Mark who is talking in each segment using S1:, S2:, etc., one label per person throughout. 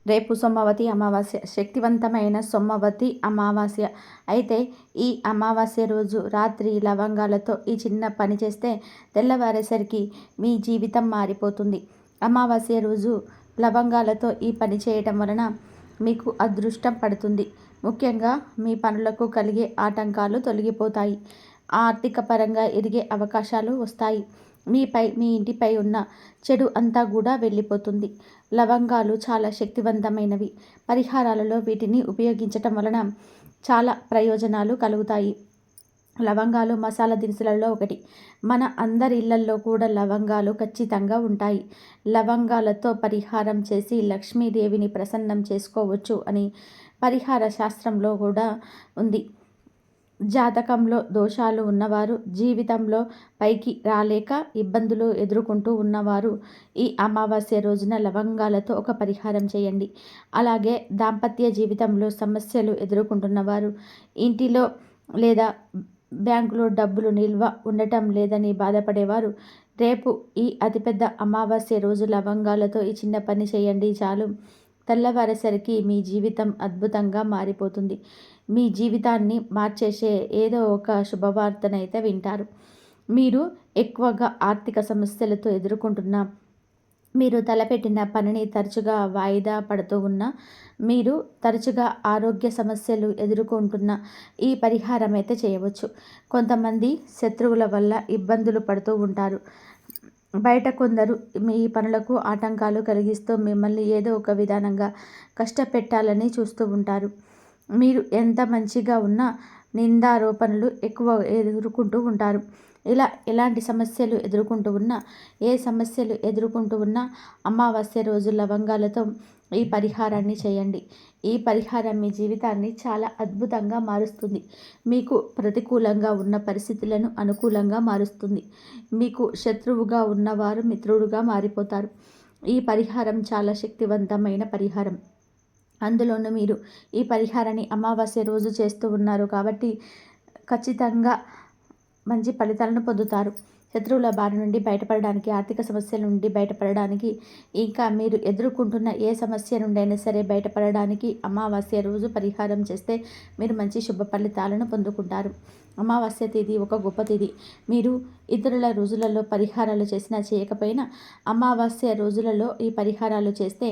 S1: రేపు సోమవతి అమావాస్య, శక్తివంతమైన సోమవతి అమావాస్య. అయితే ఈ అమావాస్య రోజు రాత్రి లవంగాలతో ఈ చిన్న పని చేస్తే తెల్లవారేసరికి మీ జీవితం మారిపోతుంది. అమావాస్య రోజు లవంగాలతో ఈ పని చేయటం వలన మీకు అదృష్టం పడుతుంది. ముఖ్యంగా మీ పనులకు కలిగే ఆటంకాలు తొలగిపోతాయి. ఆర్థిక పరంగా ఎదిగే అవకాశాలు వస్తాయి. మీ ఇంటిపై ఉన్న చెడు అంతా కూడా వెళ్ళిపోతుంది. లవంగాలు చాలా శక్తివంతమైనవి. పరిహారాలలో వీటిని ఉపయోగించటం వలన చాలా ప్రయోజనాలు కలుగుతాయి. లవంగాలు మసాలా దినుసులలో ఒకటి. మన అందరి ఇళ్లల్లో కూడా లవంగాలు ఖచ్చితంగా ఉంటాయి. లవంగాలతో పరిహారం చేసి లక్ష్మీదేవిని ప్రసన్నం చేసుకోవచ్చు అని పరిహార శాస్త్రంలో కూడా ఉంది. జాతకంలో దోషాలు ఉన్నవారు, జీవితంలో పైకి రాలేక ఇబ్బందులు ఎదుర్కొంటూ ఉన్నవారు ఈ అమావాస్య రోజున లవంగాలతో ఒక పరిహారం చేయండి. అలాగే దాంపత్య జీవితంలో సమస్యలు ఎదుర్కొంటున్నవారు, ఇంటిలో లేదా బ్యాంకులో డబ్బులు నిల్వ ఉండటం లేదని బాధపడేవారు రేపు ఈ అతిపెద్ద అమావాస్య రోజు లవంగాలతో ఈ చిన్న పని చేయండి చాలు. తెల్లవారేసరికి మీ జీవితం అద్భుతంగా మారిపోతుంది. మీ జీవితాన్ని మార్చేసే ఏదో ఒక శుభవార్తనైతే వింటారు. మీరు ఎక్కువగా ఆర్థిక సమస్యలతో ఎదుర్కొంటున్న, మీరు తలపెట్టిన పనిని తరచుగా వాయిదా పడుతూ ఉన్నా, మీరు తరచుగా ఆరోగ్య సమస్యలు ఎదుర్కొంటున్న ఈ పరిహారం అయితే చేయవచ్చు. కొంతమంది శత్రువుల వల్ల ఇబ్బందులు పడుతూ ఉంటారు. బయట కొందరు మీ పనులకు ఆటంకాలు కలిగిస్తూ మిమ్మల్ని ఏదో ఒక విధానంగా కష్టపెట్టాలని చూస్తూ ఉంటారు. మీరు ఎంత మంచిగా ఉన్నా నిందారోపణలు ఎక్కువ ఎదుర్కొంటూ ఉంటారు. ఇలా ఎలాంటి సమస్యలు ఎదుర్కొంటూ ఉన్నా, ఏ సమస్యలు ఎదుర్కొంటూ ఉన్నా అమావాస్య రోజు లవంగాలతో ఈ పరిహారాన్ని చేయండి. ఈ పరిహారం మీ జీవితాన్ని చాలా అద్భుతంగా మారుస్తుంది. మీకు ప్రతికూలంగా ఉన్న పరిస్థితులను అనుకూలంగా మారుస్తుంది. మీకు శత్రువుగా ఉన్నవారు మిత్రుడుగా మారిపోతారు. ఈ పరిహారం చాలా శక్తివంతమైన పరిహారం. అందులోనూ మీరు ఈ పరిహారాన్ని అమావాస్య రోజు చేస్తూ ఉన్నారు కాబట్టి ఖచ్చితంగా మంచి ఫలితాలను పొందుతారు. శత్రువుల బారి నుండి బయటపడడానికి, ఆర్థిక సమస్యల నుండి బయటపడడానికి, ఇంకా మీరు ఎదుర్కొంటున్న ఏ సమస్య నుండి అయినా సరే బయటపడడానికి అమావాస్య రోజు పరిహారం చేస్తే మీరు మంచి శుభ ఫలితాలను పొందుకుంటారు. అమావాస్య తేదీ ఒక గొప్ప తేదీ. మీరు ఇతరుల రోజులలో పరిహారాలు చేసినా చేయకపోయినా అమావాస్య రోజులలో ఈ పరిహారాలు చేస్తే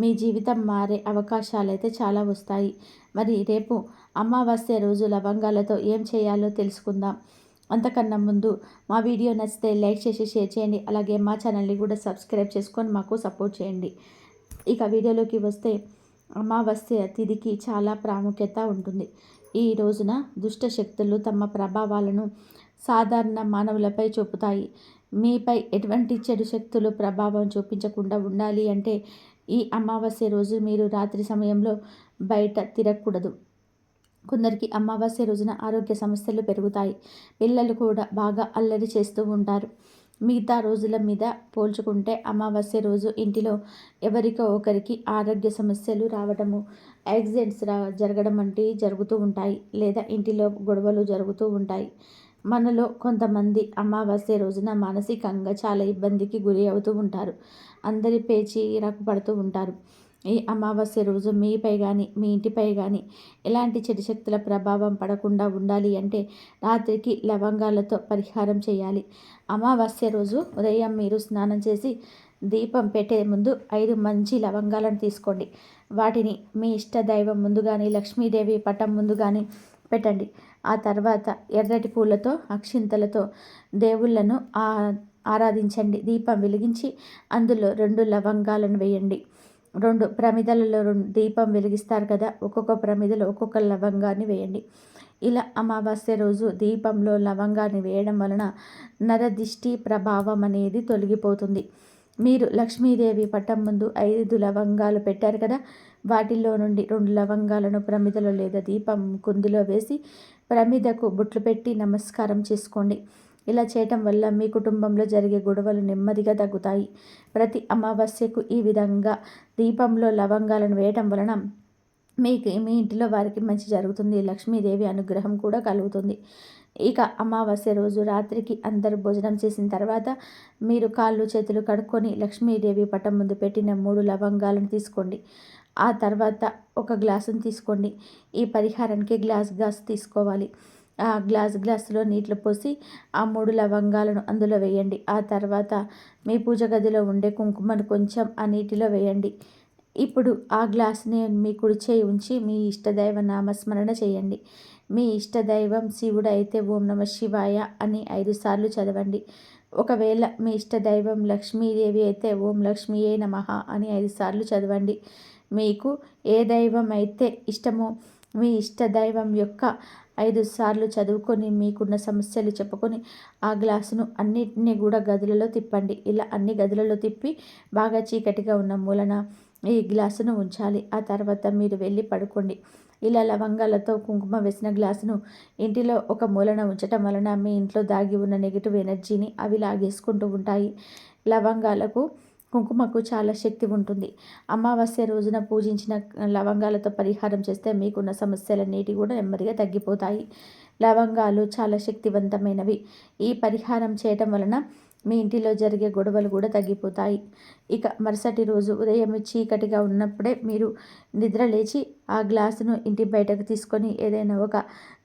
S1: మీ జీవితం మారే అవకాశాలు అయితే చాలా వస్తాయి. మరి రేపు అమావాస్య రోజు లవంగాలతో ఏం చేయాలో తెలుసుకుందాం. అంతకన్నా ముందు మా వీడియో నచ్చితే లైక్ చేసి షేర్ చేయండి. అలాగే మా ఛానల్ని కూడా సబ్స్క్రైబ్ చేసుకొని మాకు సపోర్ట్ చేయండి. ఇక వీడియోలోకి వస్తే అమావాస్య తిథికి చాలా ప్రాముఖ్యత ఉంటుంది. ఈ రోజున దుష్ట శక్తులు తమ ప్రభావాలను సాధారణ మానవులపై చూపుతాయి. మీపై ఎటువంటి చెడు శక్తులు ప్రభావం చూపించకుండా ఉండాలి అంటే ఈ అమావాస్య రోజు మీరు రాత్రి సమయంలో బయట తిరగకూడదు. కొందరికి అమావాస్య రోజున ఆరోగ్య సమస్యలు పెరుగుతాయి. పిల్లలు కూడా బాగా అల్లరి చేస్తూ ఉంటారు. మిగతా రోజుల మీద పోల్చుకుంటే అమావాస్య రోజు ఇంటిలో ఎవరికో ఒకరికి ఆరోగ్య సమస్యలు రావడము, యాక్సిడెంట్స్ జరగడం వంటివి జరుగుతూ ఉంటాయి. లేదా ఇంటిలో గొడవలు జరుగుతూ ఉంటాయి. మనలో కొంతమంది అమావాస్య రోజున మానసికంగా చాలా ఇబ్బందికి గురి అవుతూ ఉంటారు. అందరి పేచి చిరాకు పడుతూ ఉంటారు. ఈ అమావాస్య రోజు మీపై కానీ మీ ఇంటిపై కానీ ఎలాంటి చెడు శక్తుల ప్రభావం పడకుండా ఉండాలి అంటే రాత్రికి లవంగాలతో పరిహారం చేయాలి. అమావాస్య రోజు ఉదయం మీరు స్నానం చేసి దీపం పెట్టే ముందు 5 మంచి లవంగాలను తీసుకోండి. వాటిని మీ ఇష్ట దైవం ముందు కానీ, లక్ష్మీదేవి పటం ముందు కానీ పెట్టండి. ఆ తర్వాత ఎర్రటి పూలతో, అక్షింతలతో దేవుళ్లను ఆరాధించండి. దీపం వెలిగించి అందులో 2 లవంగాలను వేయండి. 2 ప్రమిదలలో దీపం వెలిగిస్తారు కదా, ఒక్కొక్క ప్రమిదలో ఒక్కొక్క లవంగాన్ని వేయండి. ఇలా అమావాస్య రోజు దీపంలో లవంగాన్ని వేయడం వలన నరదిష్టి ప్రభావం అనేది తొలగిపోతుంది. మీరు లక్ష్మీదేవి పటం ముందు 5 లవంగాలు పెట్టారు కదా, వాటిల్లో నుండి 2 లవంగాలను ప్రమిదలో లేదా దీపం కుందిలో వేసి ప్రమిదకు బొట్లు పెట్టి నమస్కారం చేసుకోండి. ఇలా చేయటం వల్ల మీ కుటుంబంలో జరిగే గొడవలు నెమ్మదిగా తగ్గుతాయి. ప్రతి అమావాస్యకు ఈ విధంగా దీపంలో లవంగాలను వేయటం వలన మీ ఇంటిలో వారికి మంచి జరుగుతుంది. లక్ష్మీదేవి అనుగ్రహం కూడా కలుగుతుంది. ఇక అమావాస్య రోజు రాత్రికి అందరూ భోజనం చేసిన తర్వాత మీరు కాళ్ళు చేతులు కడుక్కొని లక్ష్మీదేవి పటం ముందు పెట్టిన 3 లవంగాలను తీసుకోండి. ఆ తర్వాత ఒక గ్లాసుని తీసుకోండి. ఈ పరిహారానికి గ్లాస్ తీసుకోవాలి. ఆ గ్లాసులో నీళ్ళు పోసి ఆ 3 లవంగాలను అందులో వేయండి. ఆ తర్వాత మీ పూజ గదిలో ఉండే కుంకుమను కొంచెం ఆ నీటిలో వేయండి. ఇప్పుడు ఆ గ్లాస్‌ని మీ కుడి చేయి ఉంచి మీ ఇష్టదైవ నామస్మరణ చేయండి. మీ ఇష్టదైవం శివుడు అయితే ఓం నమః శివాయ అని 5 సార్లు చదవండి. ఒకవేళ మీ ఇష్టదైవం లక్ష్మీదేవి అయితే ఓం లక్ష్మీయే నమః అని 5 సార్లు చదవండి. మీకు ఏ దైవం అయితే ఇష్టమో మీ ఇష్టదైవం యొక్క 5 సార్లు చదువుకొని మీకున్న సమస్యలు చెప్పుకొని ఆ గ్లాసును అన్నిటిని కూడా గదులలో తిప్పండి. ఇలా అన్ని గదులలో తిప్పి బాగా చీకటిగా ఉన్న మూలన ఈ గ్లాసును ఉంచాలి. ఆ తర్వాత మీరు వెళ్ళి పడుకోండి. ఇలా లవంగాలతో కుంకుమ వేసిన గ్లాసును ఇంటిలో ఒక మూలన ఉంచటం వలన మీ ఇంట్లో దాగి ఉన్న నెగిటివ్ ఎనర్జీని అవి లాగేసుకుంటూ ఉంటాయి. లవంగాలకు కుంకుమకు చాలా శక్తి ఉంటుంది. అమావాస్య రోజున పూజించిన లవంగాలతో పరిహారం చేస్తే మీకున్న సమస్యలన్నిటి కూడా నెమ్మదిగా తగ్గిపోతాయి. లవంగాలు చాలా శక్తివంతమైనవి. ఈ పరిహారం చేయటం వలన మీ ఇంటిలో జరిగే గొడవలు కూడా తగ్గిపోతాయి. ఇక మరుసటి రోజు ఉదయం చీకటిగా ఉన్నప్పుడే మీరు నిద్ర లేచి ఆ గ్లాసును ఇంటి బయటకు తీసుకొని ఏదైనా ఒక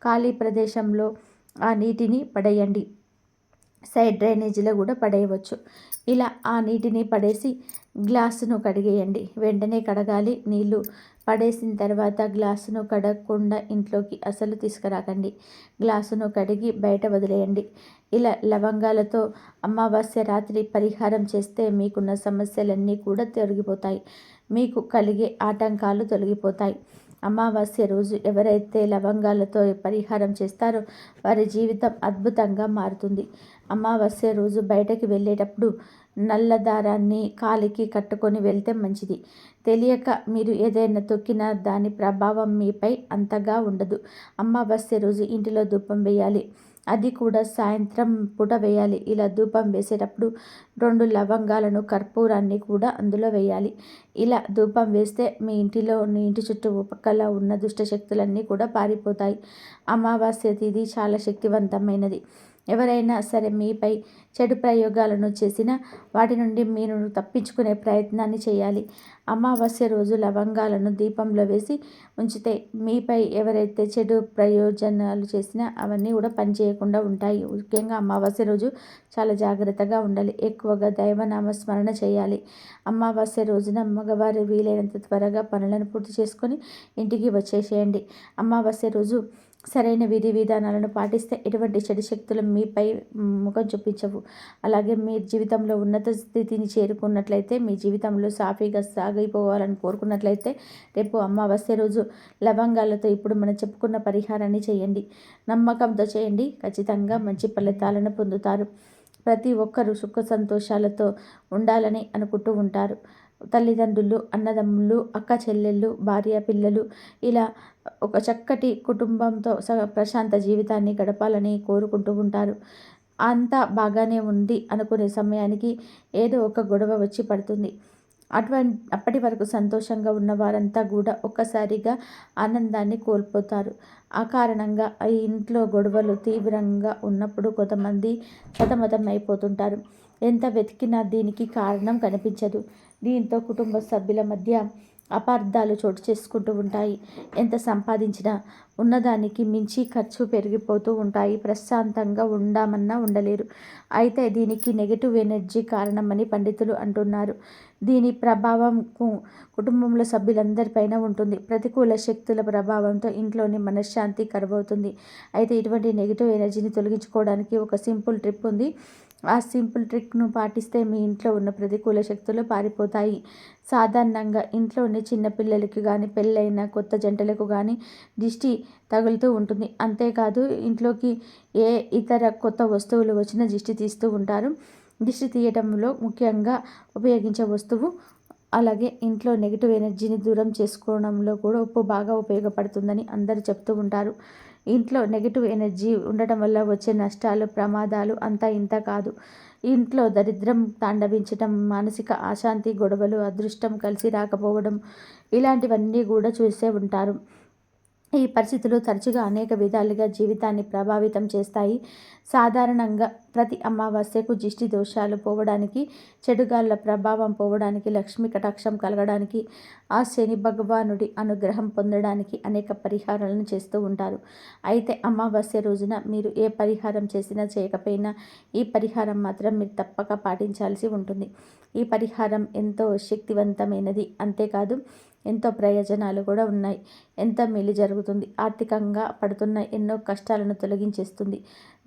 S1: ఖాళీ ప్రదేశంలో ఆ నీటిని పడేయండి. సైడ్ డ్రైనేజీలో కూడా పడేయవచ్చు. ఇలా ఆ నీటిని పడేసి గ్లాసును కడిగేయండి. వెంటనే కడగాలి. నీళ్ళు పడేసిన తర్వాత గ్లాసును కడగకుండా ఇంట్లోకి అసలు తీసుకురాకండి. గ్లాసును కడిగి బయట వదిలేయండి. ఇలా లవంగాలతో అమావాస్య రాత్రి పరిహారం చేస్తే మీకున్న సమస్యలన్నీ కూడా తొలగిపోతాయి. మీకు కలిగే ఆటంకాలు తొలగిపోతాయి. అమావాస్య రోజు ఎవరైతే లవంగాలతో పరిహారం చేస్తారో వారి జీవితం అద్భుతంగా మారుతుంది. అమావాస్య రోజు బయటకి వెళ్ళేటప్పుడు నల్ల దారాన్ని కాలికి కట్టుకొని వెళ్తే మంచిది. తెలియక మీరు ఏదైనా తొక్కినా దాని ప్రభావం మీపై అంతగా ఉండదు. అమావాస్య రోజు ఇంటిలో ధూపం వేయాలి. అది కూడా సాయంత్రం పూట వేయాలి. ఇలా ధూపం వేసేటప్పుడు 2 లవంగాలను కర్పూరాన్ని కూడా అందులో వేయాలి. ఇలా ధూపం వేస్తే మీ ఇంటి చుట్టూ పక్కల ఉన్న దుష్టశక్తులన్నీ కూడా పారిపోతాయి. అమావాస్య తిథి చాలా శక్తివంతమైనది. ఎవరైనా సరే మీపై చెడు ప్రయోగాలను చేసినా వాటి నుండి మీరు తప్పించుకునే ప్రయత్నాన్ని చేయాలి. అమావాస్య రోజు లవంగాలను దీపంలో వేసి ఉంచితే మీపై ఎవరైతే చెడు ప్రయోజనాలు చేసినా అవన్నీ కూడా పనిచేయకుండా ఉంటాయి. ముఖ్యంగా అమావాస్య రోజు చాలా జాగ్రత్తగా ఉండాలి. ఎక్కువగా దైవనామ స్మరణ చేయాలి. అమావాస్య రోజున మగవారు వీలైనంత త్వరగా పనులను పూర్తి చేసుకొని ఇంటికి వచ్చేసేయండి. అమావాస్య రోజు సరైన విధి విధానాలను పాటిస్తే ఎటువంటి చెడు శక్తులు మీపై ముఖం చూపించవు. అలాగే మీ జీవితంలో ఉన్నత స్థితిని చేరుకున్నట్లయితే, మీ జీవితంలో సాఫీగా సాగిపోవాలని కోరుకున్నట్లయితే రేపు అమావాస్య రోజు లవంగాలతో ఇప్పుడు మనం చెప్పుకున్న పరిహారాన్ని చేయండి. నమ్మకంతో చేయండి. ఖచ్చితంగా మంచి ఫలితాలను పొందుతారు. ప్రతి ఒక్కరూ సుఖ సంతోషాలతో ఉండాలని అనుకుంటూ ఉంటారు. తల్లిదండ్రులు, అన్నదమ్ములు, అక్క చెల్లెళ్ళు, భార్య పిల్లలు ఇలా ఒక చక్కటి కుటుంబంతో ప్రశాంత జీవితాన్ని గడపాలని కోరుకుంటూ ఉంటారు. అంతా బాగానే ఉంది అనుకునే సమయానికి ఏదో ఒక గొడవ వచ్చి పడుతుంది. అప్పటి వరకు సంతోషంగా ఉన్న వారంతా కూడా ఒక్కసారిగా ఆనందాన్ని కోల్పోతారు. ఆ కారణంగా ఈ ఇంట్లో గొడవలు తీవ్రంగా ఉన్నప్పుడు కొంతమంది సతమతం అయిపోతుంటారు. ఎంత వెతికినా దీనికి కారణం కనిపించదు. దీంతో కుటుంబ సభ్యుల మధ్య అపార్థాలు చోటు చేసుకుంటూ ఉంటాయి. ఎంత సంపాదించినా ఉన్నదానికి మించి ఖర్చు పెరిగిపోతూ ఉంటాయి. ప్రశాంతంగా ఉండామన్నా ఉండలేరు. అయితే దీనికి నెగిటివ్ ఎనర్జీ కారణమని పండితులు అంటున్నారు. దీని ప్రభావం కుటుంబంలో సభ్యులందరిపైన ఉంటుంది. ప్రతికూల శక్తుల ప్రభావంతో ఇంట్లోని మనశ్శాంతి కరువవుతుంది. అయితే ఇటువంటి నెగిటివ్ ఎనర్జీని తొలగించుకోవడానికి ఒక సింపుల్ ట్రిప్ ఉంది. ఆ సింపుల్ ట్రిక్ను పాటిస్తే మీ ఇంట్లో ఉన్న ప్రతికూల శక్తులు పారిపోతాయి. సాధారణంగా ఇంట్లోని చిన్నపిల్లలకి కానీ, పెళ్ళైన కొత్త జంటలకు కానీ దిష్టి తగులుతూ ఉంటుంది. అంతేకాదు ఇంట్లోకి ఏ ఇతర కొత్త వస్తువులు వచ్చినా దిష్టి తీస్తూ ఉంటారు. దిష్టి తీయటంలో ముఖ్యంగా ఉపయోగించే వస్తువు, అలాగే ఇంట్లో నెగిటివ్ ఎనర్జీని దూరం చేసుకోవడంలో కూడా ఉప్పు బాగా ఉపయోగపడుతుందని అందరూ చెప్తూ ఉంటారు. ఇంట్లో నెగిటివ్ ఎనర్జీ ఉండటం వల్ల వచ్చే నష్టాలు, ప్రమాదాలు అంతా ఇంత కాదు. ఇంట్లో దరిద్రం తాండవించటం, మానసిక అశాంతి, గొడవలు, అదృష్టం కలిసి రాకపోవడం ఇలాంటివన్నీ కూడా చూసే ఉంటారు. ఈ పరిస్థితులు తరచుగా అనేక విధాలుగా జీవితాన్ని ప్రభావితం చేస్తాయి. సాధారణంగా ప్రతి అమావాస్యకు దిష్టి దోషాలు పోవడానికి, చెడుగాళ్ళ ప్రభావం పోవడానికి, లక్ష్మీ కటాక్షం కలగడానికి, ఆ శని భగవానుడి అనుగ్రహం పొందడానికి అనేక పరిహారాలను చేస్తూ ఉంటారు. అయితే అమావాస్య రోజున మీరు ఏ పరిహారం చేసినా చేయకపోయినా ఈ పరిహారం మాత్రం మీరు తప్పక పాటించాల్సి ఉంటుంది. ఈ పరిహారం ఎంతో శక్తివంతమైనది. అంతేకాదు ఎంతో ప్రయోజనాలు కూడా ఉన్నాయి. ఎంతో మేలు జరుగుతుంది. ఆర్థికంగా పడుతున్న ఎన్నో కష్టాలను తొలగించేస్తుంది.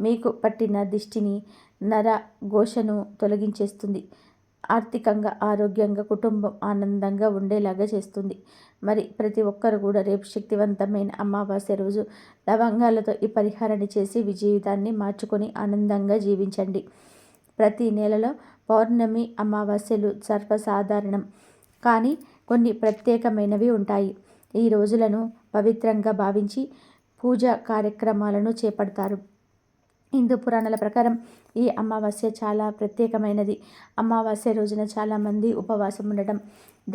S1: మీకు పట్టిన దిష్టిని, నర ఘోషను తొలగించేస్తుంది. ఆర్థికంగా, ఆరోగ్యంగా, కుటుంబం ఆనందంగా ఉండేలాగా చేస్తుంది. మరి ప్రతి ఒక్కరు కూడా రేపు శక్తివంతమైన అమావాస్య రోజు లవంగాలతో ఈ పరిహారాన్ని చేసి జీవితాన్ని మార్చుకొని ఆనందంగా జీవించండి. ప్రతి నెలలో పౌర్ణమి, అమావాస్యలు సర్వసాధారణం. కానీ కొన్ని ప్రత్యేకమైనవి ఉంటాయి. ఈ రోజులను పవిత్రంగా భావించి పూజా కార్యక్రమాలను చేపడతారు. హిందూ పురాణాల ప్రకారం ఈ అమావాస్య చాలా ప్రత్యేకమైనది. అమావాస్య రోజున చాలామంది ఉపవాసం ఉండటం,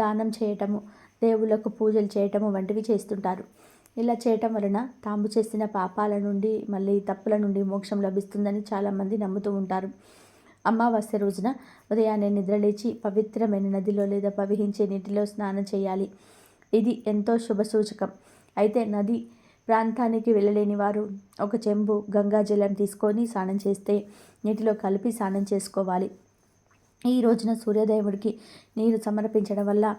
S1: దానం చేయటము, దేవుళ్ళకు పూజలు చేయటము వంటివి చేస్తుంటారు. ఇలా చేయటం వలన తాము చేసిన పాపాల నుండి, మళ్ళీ తప్పుల నుండి మోక్షం లభిస్తుందని చాలామంది నమ్ముతూ ఉంటారు. అమావాస్య రోజున ఉదయాన్నే నిద్రలేచి పవిత్రమైన నదిలో లేదా ప్రవహించే నీటిలో స్నానం చేయాలి. ఇది ఎంతో శుభసూచకం. అయితే నది ప్రాంతానికి వెళ్ళలేని వారు ఒక చెంబు గంగాజలం తీసుకొని స్నానం చేస్తే నీటిలో కలిపి స్నానం చేసుకోవాలి. ఈ రోజున సూర్యదేవుడికి నీరు సమర్పించడం వల్ల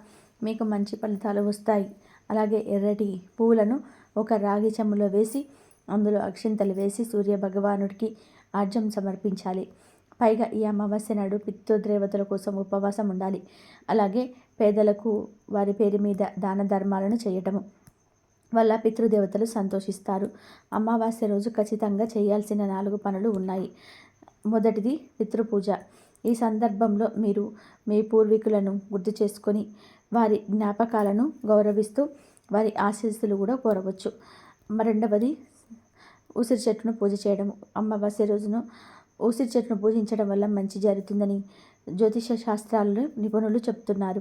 S1: మీకు మంచి ఫలితాలు వస్తాయి. అలాగే ఎర్రటి పువ్వులను ఒక రాగి చెంబులో వేసి అందులో అక్షింతలు వేసి సూర్య భగవానుడికి ఆర్జం సమర్పించాలి. పైగా ఈ అమావాస్య నాడు పితృదేవతల కోసం ఉపవాసం ఉండాలి. అలాగే పేదలకు వారి పేరు మీద దాన ధర్మాలను చేయటము వల్ల పితృదేవతలు సంతోషిస్తారు. అమావాస్య రోజు ఖచ్చితంగా చేయాల్సిన 4 పనులు ఉన్నాయి. మొదటిది పితృపూజ. ఈ సందర్భంలో మీరు మీ పూర్వీకులను గుర్తు చేసుకొని వారి జ్ఞాపకాలను గౌరవిస్తూ వారి ఆశీస్సులు కూడా కోరవచ్చు. రెండవది ఉసిరి చెట్టును పూజ చేయడము. అమావాస్య రోజున ఉసిరి చెట్టును పూజించడం వల్ల మంచి జరుగుతుందని జ్యోతిష శాస్త్రాలను నిపుణులు చెప్తున్నారు.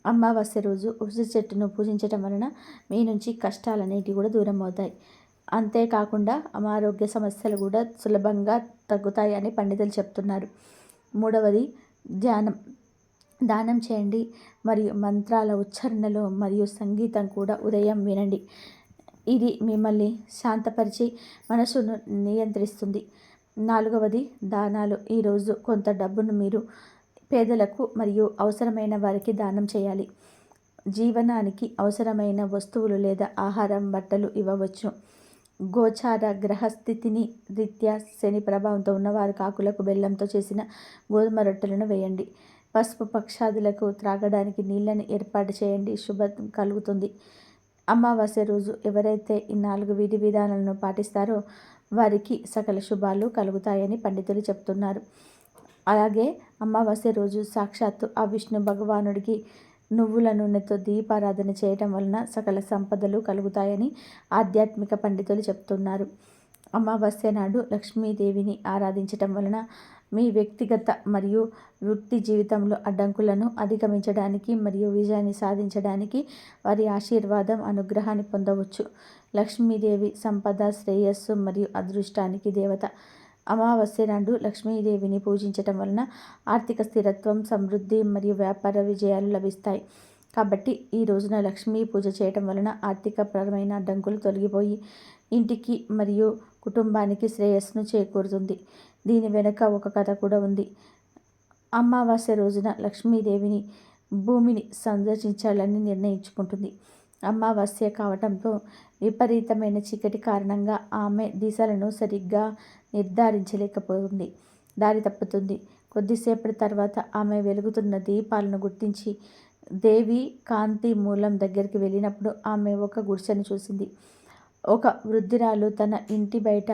S1: అమావాస్య రోజు ఉసిరి చెట్టును పూజించడం వలన మీ నుంచి కష్టాలు అనేటివి కూడా దూరం అవుతాయి. అంతేకాకుండా అనారోగ్య సమస్యలు కూడా సులభంగా తగ్గుతాయి అని పండితులు చెప్తున్నారు. మూడవది ధ్యానం. దానం చేయండి మరియు మంత్రాల ఉచ్చారణలో మరియు సంగీతం కూడా ఉదయం వినండి. ఇది మిమ్మల్ని శాంతపరిచి మనసును నియంత్రిస్తుంది. నాలుగవది దానాలు. ఈరోజు కొంత డబ్బును మీరు పేదలకు మరియు అవసరమైన వారికి దానం చేయాలి. జీవనానికి అవసరమైన వస్తువులు లేదా ఆహారం, బట్టలు ఇవ్వవచ్చు. గోచార గ్రహస్థితిని రీత్యా శని ప్రభావంతో ఉన్నవారు కాకులకు బెల్లంతో చేసిన గోధుమ రొట్టెలను వేయండి. పసుపు పక్షాదులకు త్రాగడానికి నీళ్ళని ఏర్పాటు చేయండి. శుభం కలుగుతుంది. అమావాస్య రోజు ఎవరైతే ఈ 4 విధి విధానాలను పాటిస్తారో వారికి సకల శుభాలు కలుగుతాయని పండితులు చెప్తున్నారు. అలాగే అమావాస్య రోజు సాక్షాత్తు ఆ విష్ణు భగవానుడికి నువ్వుల నూనెతో దీపారాధన చేయటం వలన సకల సంపదలు కలుగుతాయని ఆధ్యాత్మిక పండితులు చెప్తున్నారు. అమావాస్య నాడు లక్ష్మీదేవిని ఆరాధించటం వలన మీ వ్యక్తిగత మరియు వృత్తి జీవితంలో అడ్డంకులను అధిగమించడానికి మరియు విజయాన్ని సాధించడానికి వారి ఆశీర్వాదం, అనుగ్రహాన్ని పొందవచ్చు. లక్ష్మీదేవి సంపద, శ్రేయస్సు మరియు అదృష్టానికి దేవత. అమావాస్య నాడు లక్ష్మీదేవిని పూజించటం వలన ఆర్థిక స్థిరత్వం, సమృద్ధి మరియు వ్యాపార విజయాలు లభిస్తాయి. కాబట్టి ఈ రోజున లక్ష్మీ పూజ చేయటం వలన ఆర్థికపరమైన అడ్డంకులు తొలగిపోయి ఇంటికి మరియు కుటుంబానికి శ్రేయస్సును చేకూరుతుంది. దీని వెనుక ఒక కథ కూడా ఉంది. అమావాస్య రోజున లక్ష్మీదేవిని భూమిని సందర్శించాలని నిర్ణయించుకుంటుంది. అమావాస్య కావటంతో విపరీతమైన చీకటి కారణంగా ఆమె దిశలను సరిగ్గా నిర్ధారించలేకపోతుంది, దారి తప్పుతుంది. కొద్దిసేపటి తర్వాత ఆమె వెలుగుతున్న దీపాలను గుర్తించి దేవి కాంతి మూలం దగ్గరికి వెళ్ళినప్పుడు ఆమె ఒక గుడిసెను చూసింది. ఒక వృద్ధురాలు తన ఇంటి బయట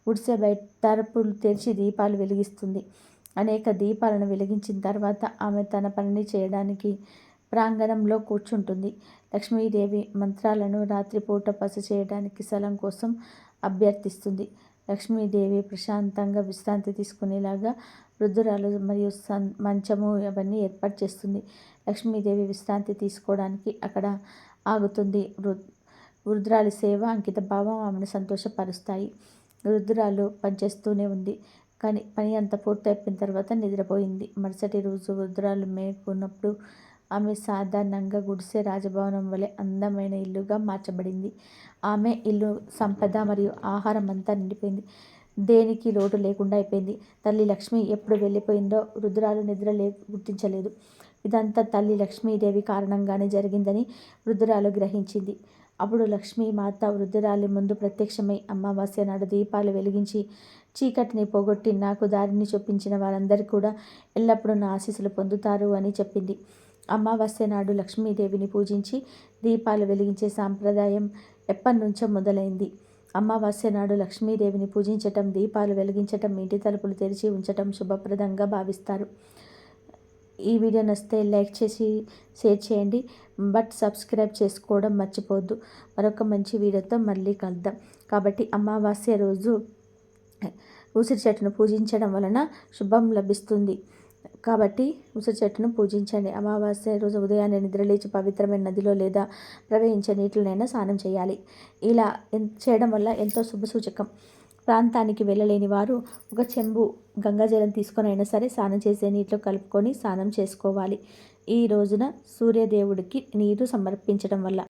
S1: గుడిసె బయట తలుపులు తెరిచి దీపాలు వెలిగిస్తుంది. అనేక దీపాలను వెలిగించిన తర్వాత ఆమె తన పనిని చేయడానికి ప్రాంగణంలో కూర్చుంటుంది. లక్ష్మీదేవి మంత్రాలను రాత్రిపూట బస చేయడానికి స్థలం కోసం అభ్యర్థిస్తుంది. లక్ష్మీదేవి ప్రశాంతంగా విశ్రాంతి తీసుకునేలాగా వృద్ధురాలు మరియు మంచము అవన్నీ ఏర్పాటు చేస్తుంది. లక్ష్మీదేవి విశ్రాంతి తీసుకోవడానికి అక్కడ ఆగుతుంది. వృద్ధురాలి సేవ, అంకిత భావం ఆమెను సంతోషపరుస్తాయి. వృద్ధురాలు పనిచేస్తూనే ఉంది, కానీ పని అంతా పూర్తయిపోయిన తర్వాత నిద్రపోయింది. మరుసటి రోజు వృద్ధురాలు మేల్కొన్నప్పుడు ఆమె సాధారణంగా గుడిసె రాజభవనం వలె అందమైన ఇల్లుగా మార్చబడింది. ఆమె ఇల్లు సంపద మరియు ఆహారం అంతా నిండిపోయింది. దేనికి లోటు లేకుండా అయిపోయింది. తల్లి లక్ష్మి ఎప్పుడు వెళ్ళిపోయిందో వృద్ధురాలు గుర్తించలేదు. ఇదంతా తల్లి లక్ష్మీదేవి కారణంగానే జరిగిందని వృద్ధురాలు గ్రహించింది. అప్పుడు లక్ష్మీమాత వృద్ధురాలి ముందు ప్రత్యక్షమై అమావాస్య నాడు దీపాలు వెలిగించి చీకటిని పోగొట్టి నాకు దారిని చూపించిన వారందరూ కూడా ఎల్లప్పుడూ నా ఆశీస్సులు పొందుతారు అని చెప్పింది. అమావాస్య నాడు లక్ష్మీదేవిని పూజించి దీపాలు వెలిగించే సాంప్రదాయం ఎప్పటినుంచో మొదలైంది. అమావాస్య నాడు లక్ష్మీదేవిని పూజించటం, దీపాలు వెలిగించటం, ఇంటి తలుపులు తెరిచి ఉంచటం శుభప్రదంగా భావిస్తారు. ఈ వీడియో నచ్చితే లైక్ చేసి షేర్ చేయండి. బట్ సబ్స్క్రైబ్ చేసుకోవడం మర్చిపోవద్దు. మరొక మంచి వీడియోతో మళ్ళీ కలుద్దాం. కాబట్టి అమావాస్య రోజు ఉసిరి చెట్టును పూజించడం వలన శుభం లభిస్తుంది. కాబట్టి ఉసిరి చెట్టును పూజించండి. అమావాస్య రోజు ఉదయాన్నే నిద్రలేచి పవిత్రమైన నదిలో లేదా ప్రవహించే నీటిలోనైనా స్నానం చేయాలి. ఇలా చేయడం వల్ల ఎంతో శుభసూచకం. ప్రాంతానికి వెళ్ళలేని వారు ఒక చెంబు గంగాజలం తీసుకొని అయినా సరే స్నానం చేసే నీటిలో కలుపుకొని స్నానం చేసుకోవాలి. ఈ రోజున సూర్యదేవుడికి నీరు సమర్పించడం వల్ల